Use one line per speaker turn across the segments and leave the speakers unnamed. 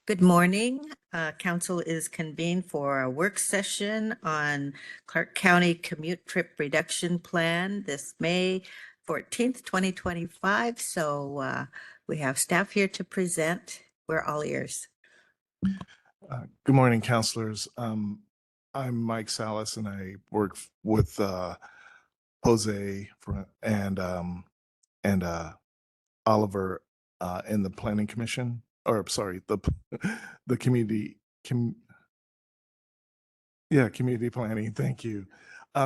Good morning. Council is convened for a work session on Clark County Commute Trip Reduction Plan this May 14th, 2025. So we have staff here to present. We're all ears.
Good morning, counselors. I'm Mike Salas, and I work with Jose and Oliver in the Planning Commission, or sorry, the community planning. Thank you.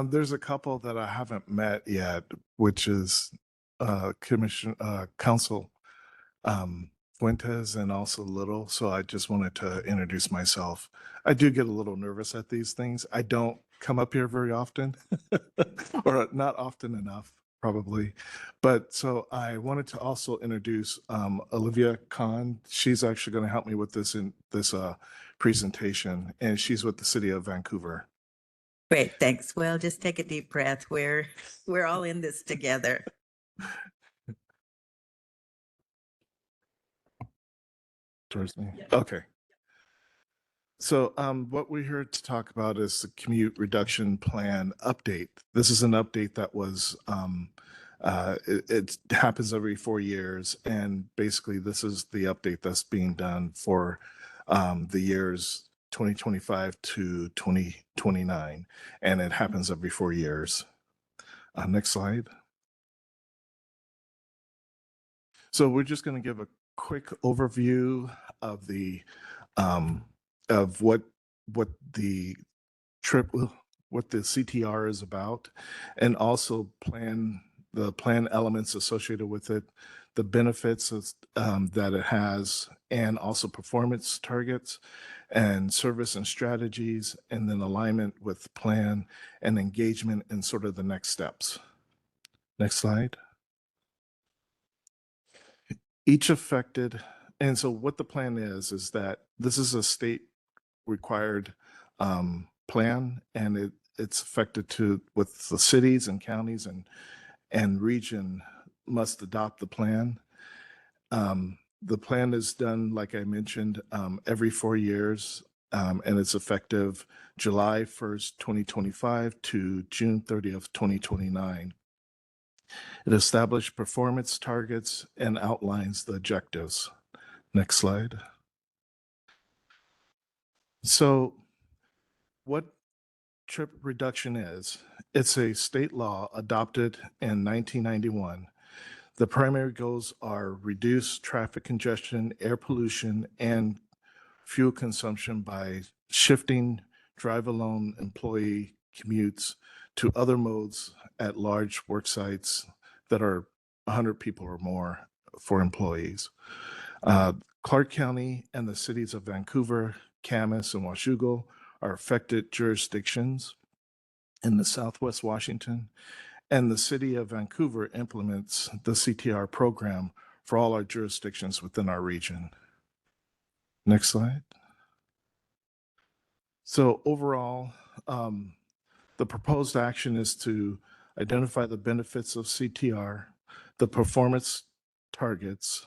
There's a couple that I haven't met yet, which is Council Fuentes and also Little. So I just wanted to introduce myself. I do get a little nervous at these things. I don't come up here very often, or not often enough, probably. But so I wanted to also introduce Olivia Kahn. She's actually going to help me with this presentation, and she's with the City of Vancouver.
Great, thanks. Well, just take a deep breath. We're all in this together.
Towards me. Okay. So what we're here to talk about is the commute reduction plan update. This is an update that was, it happens every 4 years. And basically this is the update that's being done for the years 2025 to 2029. And it happens every 4 years. Next slide. So we're just going to give a quick overview of the what the CTR is about, and also the plan elements associated with it, the benefits that it has, and also performance targets and service and strategies, and then alignment with plan and engagement and sort of the next steps. Next slide. Each affected, and so what the plan is that this is a state required plan, and it's affected with the cities and counties and region must adopt the plan. The plan is done, like I mentioned, every 4 years, and it's effective July 1st, 2025 to June 30th, 2029. It established performance targets and outlines the objectives. Next slide. So what trip reduction is, it's a state law adopted in 1991. The primary goals are reduce traffic congestion, air pollution, and fuel consumption by shifting drive-alone employee commutes to other modes at large work sites that are 100 people or more for employees. Clark County and the cities of Vancouver, Camas, and Washougal are affected jurisdictions in the Southwest Washington, and the City of Vancouver implements the CTR program for all our jurisdictions within our region. Next slide. So overall, the proposed action is to identify the benefits of CTR, the performance targets,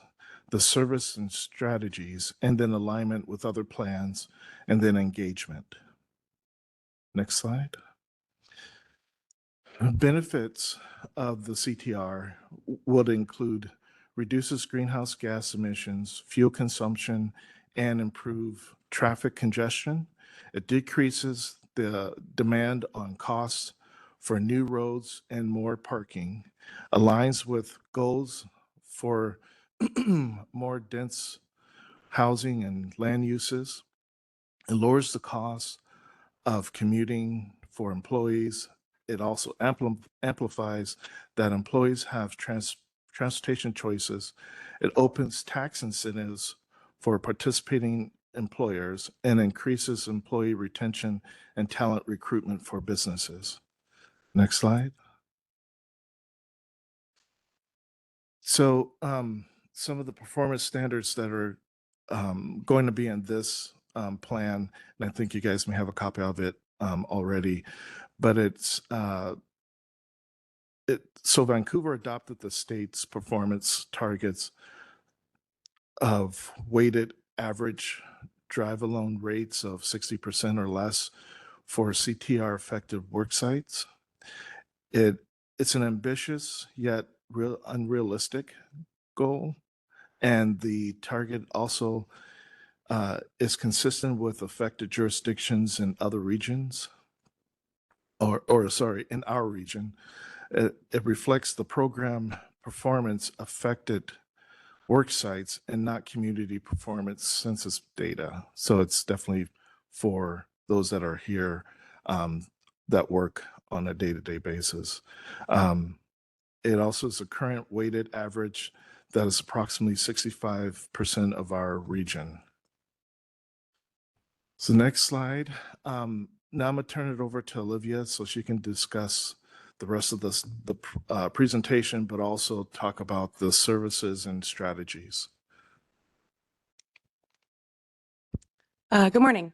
the service and strategies, and then alignment with other plans, and then engagement. Next slide. Benefits of the CTR would include reduces greenhouse gas emissions, fuel consumption, and improve traffic congestion. It decreases the demand on costs for new roads and more parking, aligns with goals for more dense housing and land uses. It lowers the cost of commuting for employees. It also amplifies that employees have transportation choices. It opens tax incentives for participating employers and increases employee retention and talent recruitment for businesses. Next slide. So some of the performance standards that are going to be in this plan, and I think you guys may have a copy of it already, but so Vancouver adopted the state's performance targets of weighted average drive alone rates of 60% or less for CTR effective work sites. It's an ambitious yet unrealistic goal, and the target also is consistent with affected jurisdictions in other regions, or sorry, in our region. It reflects the program performance affected work sites and not community performance census data. So it's definitely for those that are here that work on a day-to-day basis. It also is a current weighted average that is approximately 65% of our region. So next slide. Now I'm gonna turn it over to Olivia so she can discuss the rest of the presentation, but also talk about the services and strategies.
Good morning.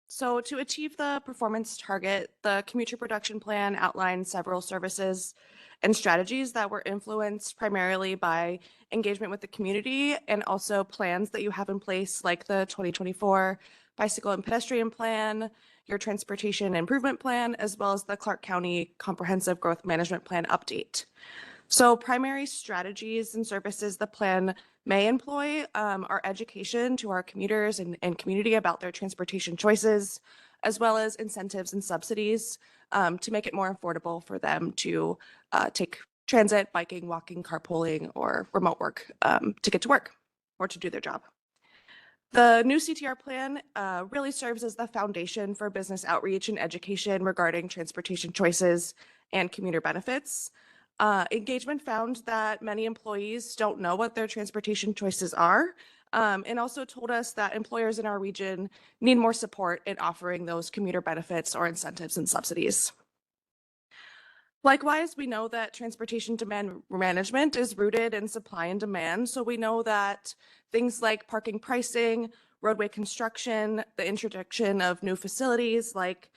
So to achieve the performance target, the Commute Production Plan outlines several services and strategies that were influenced primarily by engagement with the community and also plans that you have in place like the 2024 Bicycle and Pedestrian Plan, your Transportation Improvement Plan, as well as the Clark County Comprehensive Growth Management Plan update. So primary strategies and services the plan may employ are education to our commuters and community about their transportation choices, as well as incentives and subsidies to make it more affordable for them to take transit, biking, walking, carpooling, or remote work to get to work or to do their job. The new CTR plan really serves as the foundation for business outreach and education regarding transportation choices and commuter benefits. Engagement found that many employees don't know what their transportation choices are, and also told us that employers in our region need more support in offering those commuter benefits or incentives and subsidies. Likewise, we know that transportation demand management is rooted in supply and demand. So we know that things like parking pricing, roadway construction, the introduction of new facilities like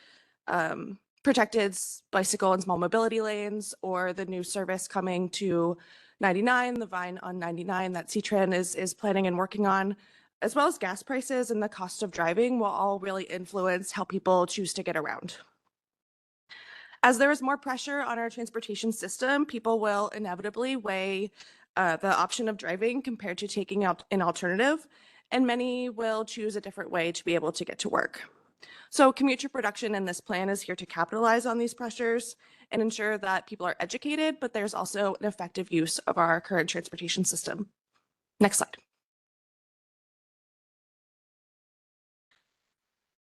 protected bicycle and small mobility lanes, or the new service coming to 99, the Vine on 99 that CTRAN is planning and working on, as well as gas prices and the cost of driving will all really influence how people choose to get around. As there is more pressure on our transportation system, people will inevitably weigh the option of driving compared to taking out an alternative, and many will choose a different way to be able to get to work. So Commute Production in this plan is here to capitalize on these pressures and ensure that people are educated, but there's also an effective use of our current transportation system. Next slide.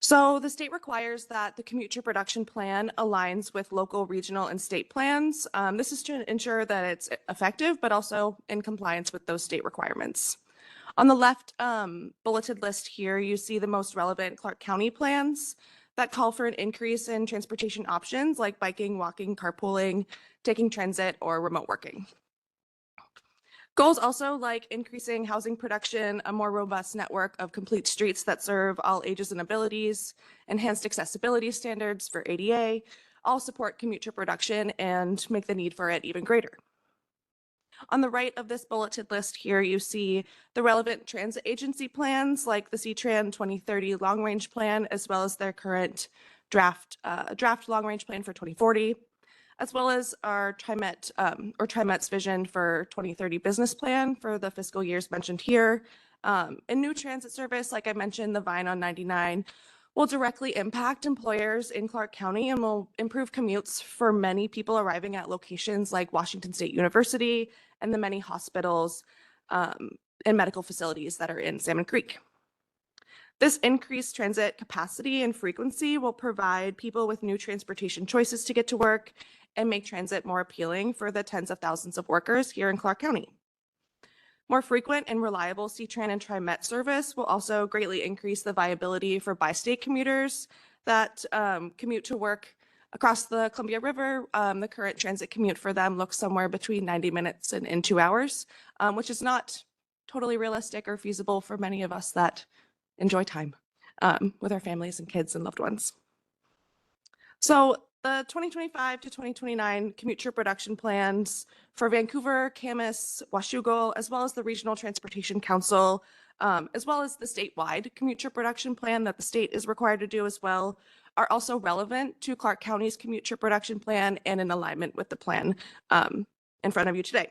So the state requires that the Commute Production Plan aligns with local, regional, and state plans. This is to ensure that it's effective, but also in compliance with those state requirements. On the left bulleted list here, you see the most relevant Clark County plans that call for an increase in transportation options like biking, walking, carpooling, taking transit, or remote working. Goals also like increasing housing production, a more robust network of complete streets that serve all ages and abilities, enhanced accessibility standards for ADA, all support commute production and make the need for it even greater. On the right of this bulleted list here, you see the relevant transit agency plans like the CTRAN 2030 long range plan, as well as their current draft long range plan for 2040. As well as our TriMet's vision for 2030 business plan for the fiscal years mentioned here. And new transit service, like I mentioned, the Vine on 99, will directly impact employers in Clark County and will improve commutes for many people arriving at locations like Washington State University and the many hospitals and medical facilities that are in Salmon Creek. This increased transit capacity and frequency will provide people with new transportation choices to get to work and make transit more appealing for the tens of thousands of workers here in Clark County. More frequent and reliable CTRAN and TriMet service will also greatly increase the viability for bi-state commuters that commute to work across the Columbia River. The current transit commute for them looks somewhere between 90 minutes and 2 hours, which is not totally realistic or feasible for many of us that enjoy time with our families and kids and loved ones. So The 2025 to 2029 commute trip reduction plans for Vancouver, Camas, Washougal, as well as the Regional Transportation Council, as well as the statewide commute trip reduction plan that the state is required to do as well, are also relevant to Clark County's commute trip reduction plan and in alignment with the plan in front of you today.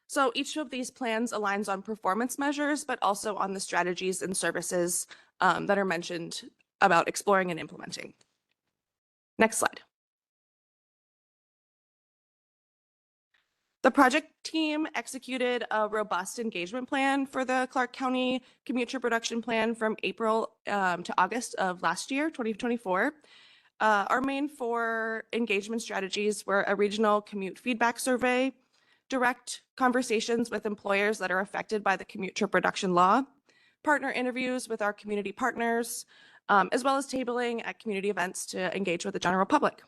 So each of these plans aligns on performance measures, but also on the strategies and services that are mentioned about exploring and implementing. Next slide. The project team executed a robust engagement plan for the Clark County Commute Trip Reduction Plan from April to August of last year, 2024. Our main 4 engagement strategies were a regional commute feedback survey, direct conversations with employers that are affected by the commute trip reduction law, partner interviews with our community partners, as well as tabling at community events to engage with the general public.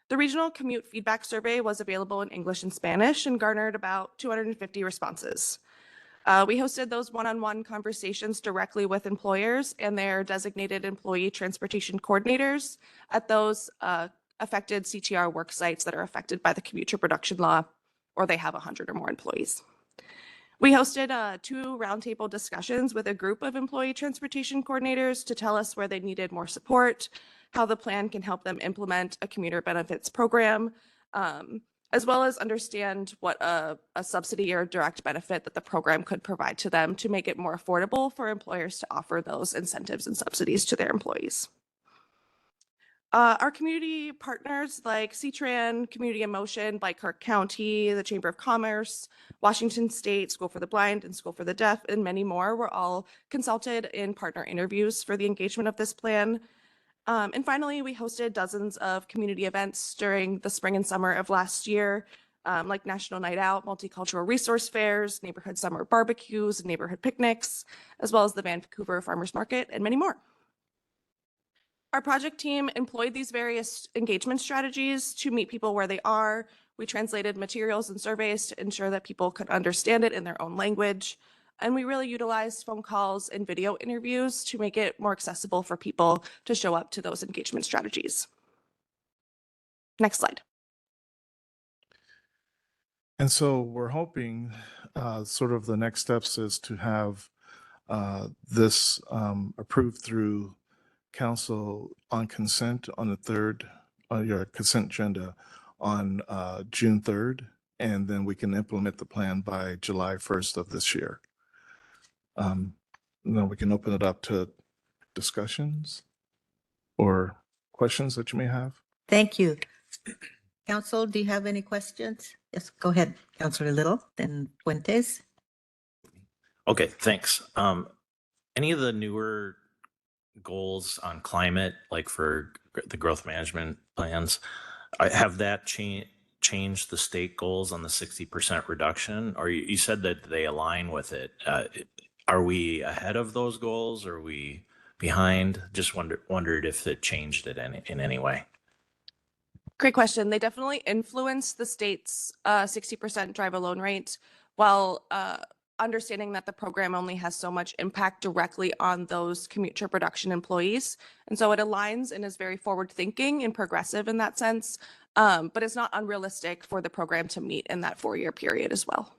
The regional commute feedback survey was available in English and Spanish and garnered about 250 responses. We hosted those one-on-one conversations directly with employers and their designated employee transportation coordinators at those affected CTR work sites that are affected by the commute trip reduction law, or they have 100 or more employees. We hosted 2 roundtable discussions with a group of employee transportation coordinators to tell us where they needed more support, how the plan can help them implement a commuter benefits program, as well as understand what a subsidy or direct benefit that the program could provide to them to make it more affordable for employers to offer those incentives and subsidies to their employees. Our community partners like CTRAN, Community in Motion, by Clark County, the Chamber of Commerce, Washington State, School for the Blind, and School for the Deaf, and many more were all consulted in partner interviews for the engagement of this plan. And finally, we hosted dozens of community events during the spring and summer of last year, like National Night Out, multicultural resource fairs, neighborhood summer barbecues, and neighborhood picnics, as well as the Vancouver Farmers Market, and many more. Our project team employed these various engagement strategies to meet people where they are. We translated materials and surveys to ensure that people could understand it in their own language. And we really utilized phone calls and video interviews to make it more accessible for people to show up to those engagement strategies. Next slide.
And so we're hoping sort of the next steps is to have this approved through council on consent on the 3rd, your consent agenda on June 3rd, and then we can implement the plan by July 1st of this year. And then we can open it up to discussions or questions that you may have.
Thank you. Council, do you have any questions? Yes, go ahead, Councilor Little, then Fuentes.
Okay, thanks. Any of the newer goals on climate, like for the growth management plans, have that changed the state goals on the 60% reduction? Or you said that they align with it. Are we ahead of those goals? Or are we behind? Just wondered if it changed it in any way.
Great question. They definitely influence the state's 60% drive alone rate, while understanding that the program only has so much impact directly on those commute trip reduction employees. And so it aligns and is very forward thinking and progressive in that sense, but it's not unrealistic for the program to meet in that 4-year period as well.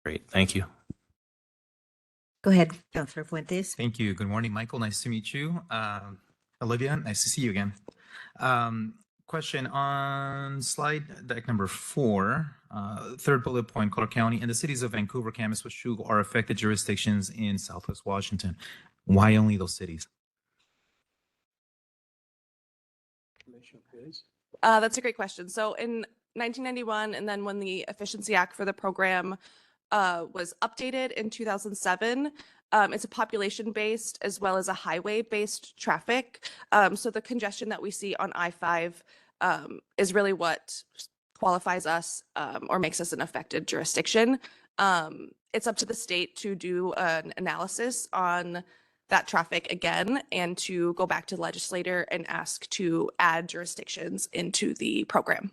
Great, thank you.
Go ahead, Councilor Fuentes.
Thank you. Good morning, Michael. Nice to meet you. Olivia, nice to see you again. Question on slide deck number 4, 3rd bullet point, Clark County and the cities of Vancouver, Camas, Washougal are affected jurisdictions in Southwest Washington. Why only those cities?
That's a great question. So in 1991, and then when the Efficiency Act for the program was updated in 2007, it's a population-based as well as a highway-based traffic. So the congestion that we see on I-5 is really what qualifies us or makes us an affected jurisdiction. It's up to the state to do an analysis on that traffic again and to go back to the legislator and ask to add jurisdictions into the program.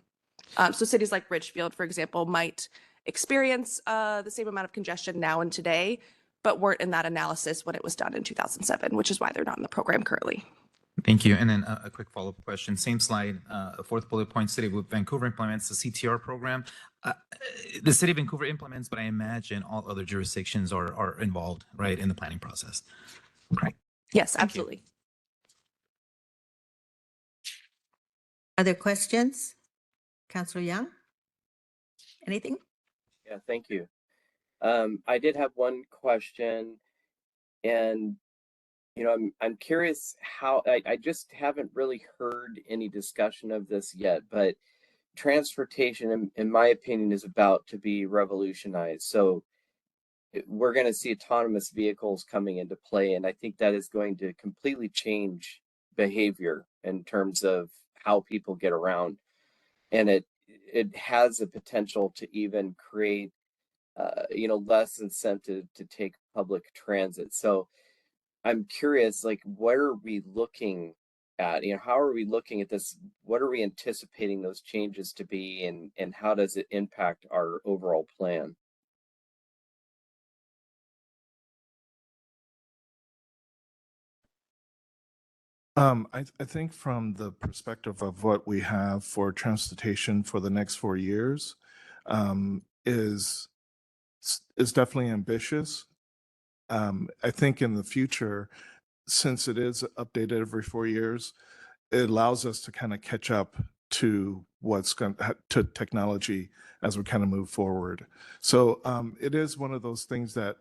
So cities like Ridgefield, for example, might experience the same amount of congestion now and today, but weren't in that analysis when it was done in 2007, which is why they're not in the program currently.
Thank you. And then a quick follow-up question. Same slide, fourth bullet point, City of Vancouver implements the CTR program. The City of Vancouver implements, but I imagine all other jurisdictions are involved, right, in the planning process. Right.
Yes,
Thank you.
absolutely.
Other questions? Councillor Young? Anything?
Yeah, thank you. I did have one question, and I'm curious how I just haven't really heard any discussion of this yet, but transportation, in my opinion, is about to be revolutionized. So we're going to see autonomous vehicles coming into play, and I think that is going to completely change behavior in terms of how people get around, and it has the potential to even create less incentive to take public transit. So I'm curious, like, what are we looking at? How are we looking at this? What are we anticipating those changes to be, and how does it impact our overall plan?
I think from the perspective of what we have for transportation for the next 4 years, is definitely ambitious. I think in the future, since it is updated every 4 years, it allows us to kind of catch up to to technology as we kind of move forward. So it is one of those things that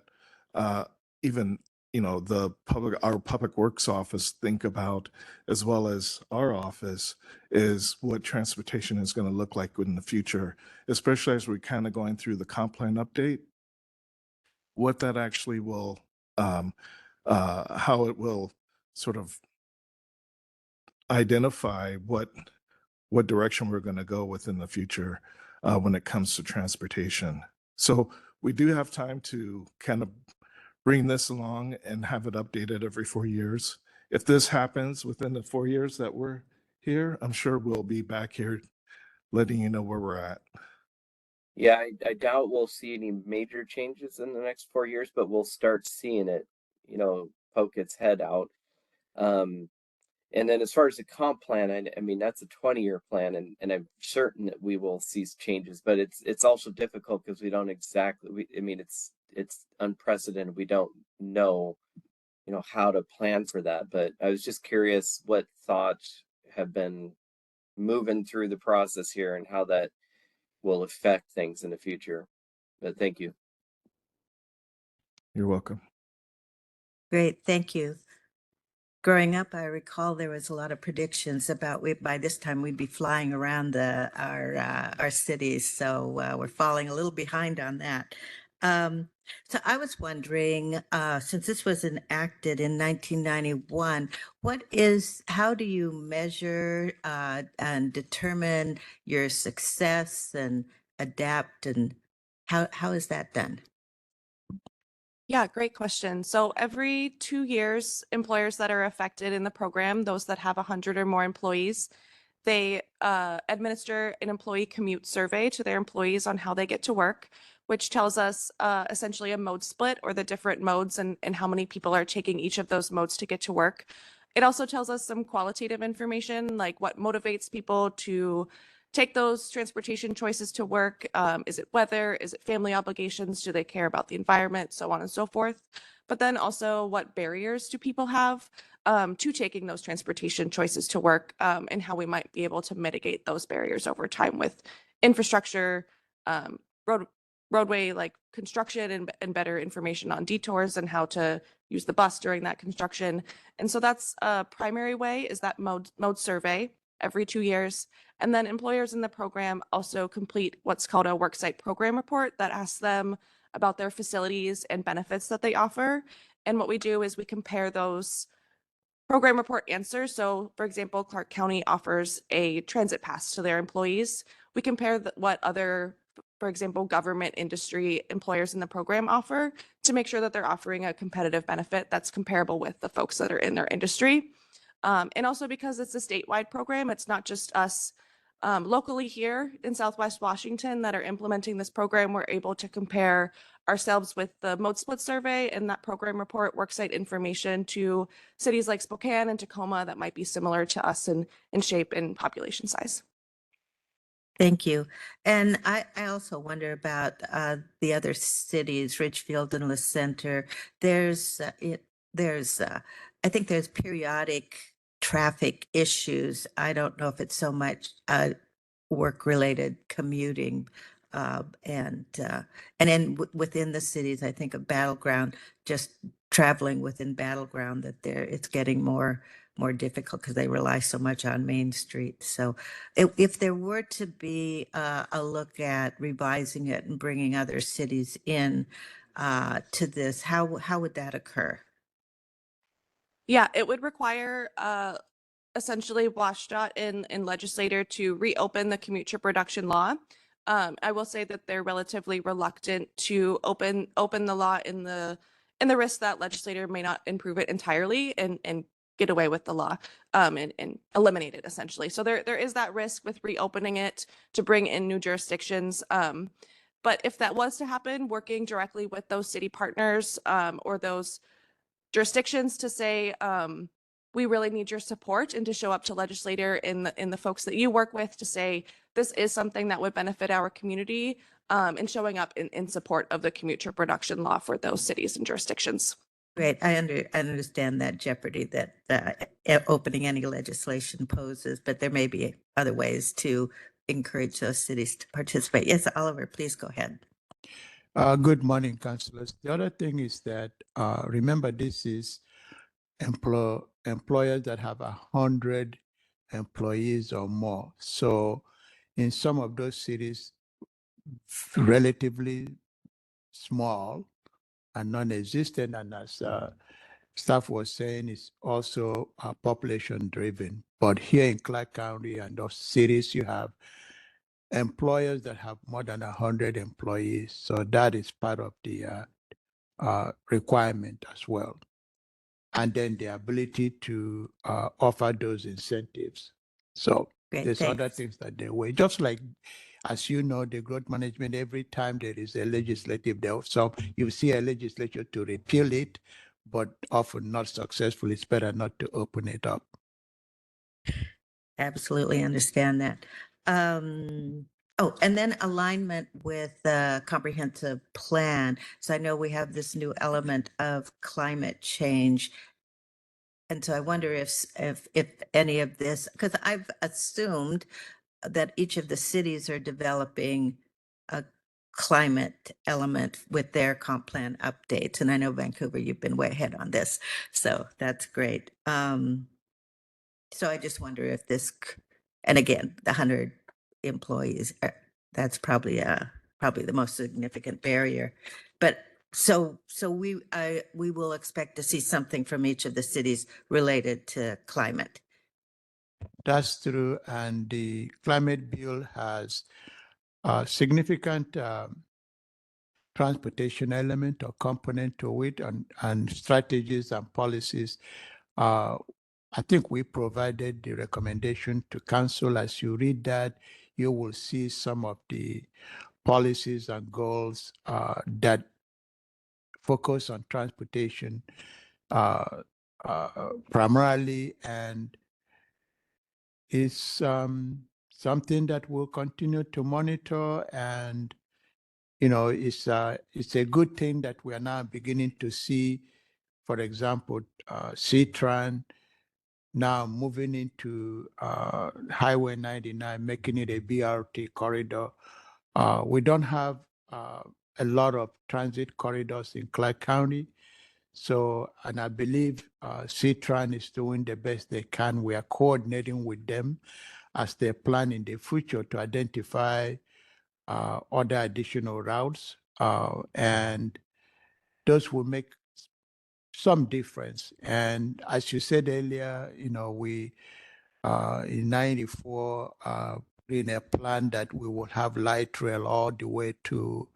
even our public works office think about, as well as our office, is what transportation is going to look like in the future, especially as we're kind of going through the comp plan update, what that actually will how it will sort of identify what direction we're going to go within the future when it comes to transportation. So we do have time to kind of bring this along and have it updated every 4 years. If this happens within the 4 years that we're here, I'm sure we'll be back here letting you know where we're at.
Yeah, I doubt we'll see any major changes in the next 4 years, but we'll start seeing it, poke its head out. And then as far as the comp plan, I mean, that's a 20-year plan, and I'm certain that we will see changes, but it's also difficult because we don't exactly, I mean, it's unprecedented. We don't know, how to plan for that. But I was just curious what thoughts have been moving through the process here and how that will affect things in the future. But thank you.
You're welcome.
Great, thank you. Growing up, I recall there was a lot of predictions about by this time we'd be flying around our cities. So we're falling a little behind on that. So I was wondering, since this was enacted in 1991, how do you measure and determine your success and adapt, and how is that done?
Yeah, great question. So every 2 years, employers that are affected in the program, those that have 100 or more employees, they administer an employee commute survey to their employees on how they get to work, which tells us essentially a mode split, or the different modes, and how many people are taking each of those modes to get to work. It also tells us some qualitative information, like what motivates people to take those transportation choices to work. Is it weather? Is it family obligations? Do they care about the environment? So on and so forth. But then also, what barriers do people have to taking those transportation choices to work, and how we might be able to mitigate those barriers over time with infrastructure, roadway like construction, and better information on detours and how to use the bus during that construction. And so that's a primary way, is that mode survey every 2 years. And then employers in the program also complete what's called a worksite program report that asks them about their facilities and benefits that they offer. And what we do is we compare those program report answers. So for example, Clark County offers a transit pass to their employees. We compare what other, for example, government industry employers in the program offer, to make sure that they're offering a competitive benefit that's comparable with the folks that are in their industry. And also, because it's a statewide program, it's not just us Locally here in Southwest Washington that are implementing this program, we're able to compare ourselves with the mode split survey and that program report worksite information to cities like Spokane and Tacoma that might be similar to us in shape and population size.
Thank you. And I also wonder about the other cities, Ridgefield and La Center. I think there's periodic traffic issues. I don't know if it's so much work-related commuting. And then within the cities, I think of Battleground, just traveling within Battleground, that it's getting more difficult because they rely so much on Main Street. So if there were to be a look at revising it and bringing other cities in to this, how would that occur?
Yeah, it would require essentially WashDOT and legislator to reopen the commute trip reduction law. I will say that they're relatively reluctant to open the law in the risk that legislator may not improve it entirely and get away with the law and eliminate it essentially. So there is that risk with reopening it to bring in new jurisdictions. But if that was to happen, working directly with those city partners or those jurisdictions to say, we really need your support, and to show up to legislator in the folks that you work with to say, this is something that would benefit our community, and showing up in support of the commute trip reduction law for those cities and jurisdictions.
Great. I understand that jeopardy that opening any legislation poses, but there may be other ways to encourage those cities to participate. Yes, Oliver, please go ahead.
Good morning, councillors. The other thing is that remember, this is employers that have 100 employees or more. So in some of those cities, relatively small and non-existent, and as staff was saying, it's also population driven. But here in Clark County and those cities, you have employers that have more than 100 employees. So that is part of the requirement as well. And then the ability to offer those incentives. So
Great,
there's other
thanks.
things that they weigh. Just like, as you know, the growth management, every time there is a legislative bill, so you see a legislature to repeal it, but often not successful. It's better not to open it up.
Absolutely understand that. Oh, and then alignment with the comprehensive plan. So I know we have this new element of climate change. And so I wonder if any of this, because I've assumed that each of the cities are developing a climate element with their comp plan updates. And I know Vancouver, you've been way ahead on this. So that's great. So I just wonder if and again, the 100 employees, that's probably the most significant barrier. But so we will expect to see something from each of the cities related to climate.
That's true. And the climate bill has a significant transportation element or component to it, and strategies and policies. I think we provided the recommendation to council. As you read that, you will see some of the policies and goals that focus on transportation primarily, and is something that we'll continue to monitor. And it's a good thing that we are now beginning to see, for example, CTRAN now moving into Highway 99, making it a BRT corridor. We don't have a lot of transit corridors in Clark County. So, and I believe CTRAN is doing the best they can. We are coordinating with them as they plan in the future to identify other additional routes. And those will make some difference. And as you said earlier, we in 94 in a plan that we will have light rail all the way to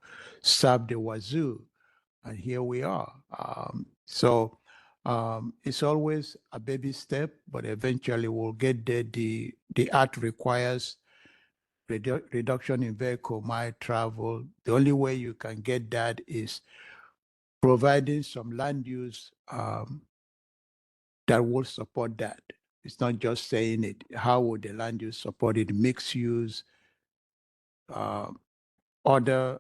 Sab de Wazoo. And here we are. So it's always a baby step, but eventually we'll get there. The art requires reduction in vehicle mile travel. The only way you can get that is providing some land use that will support that. It's not just saying it. How would the land use support it? Mixed use, other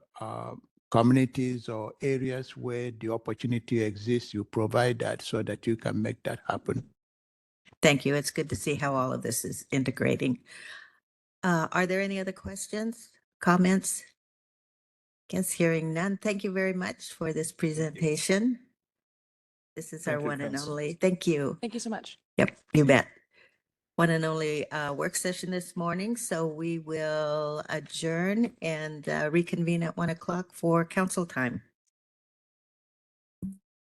communities or areas where the opportunity exists, you provide that so that you can make that happen.
Thank you. It's good to see how all of this is integrating. Are there any other questions, comments? Guess hearing none. Thank you very much for this presentation. This is our
Thank you,
one and
Council.
only. Thank you.
Thank you so much.
Yep, you bet. One and only work session this morning. So we will adjourn and reconvene at 1 o'clock for council time.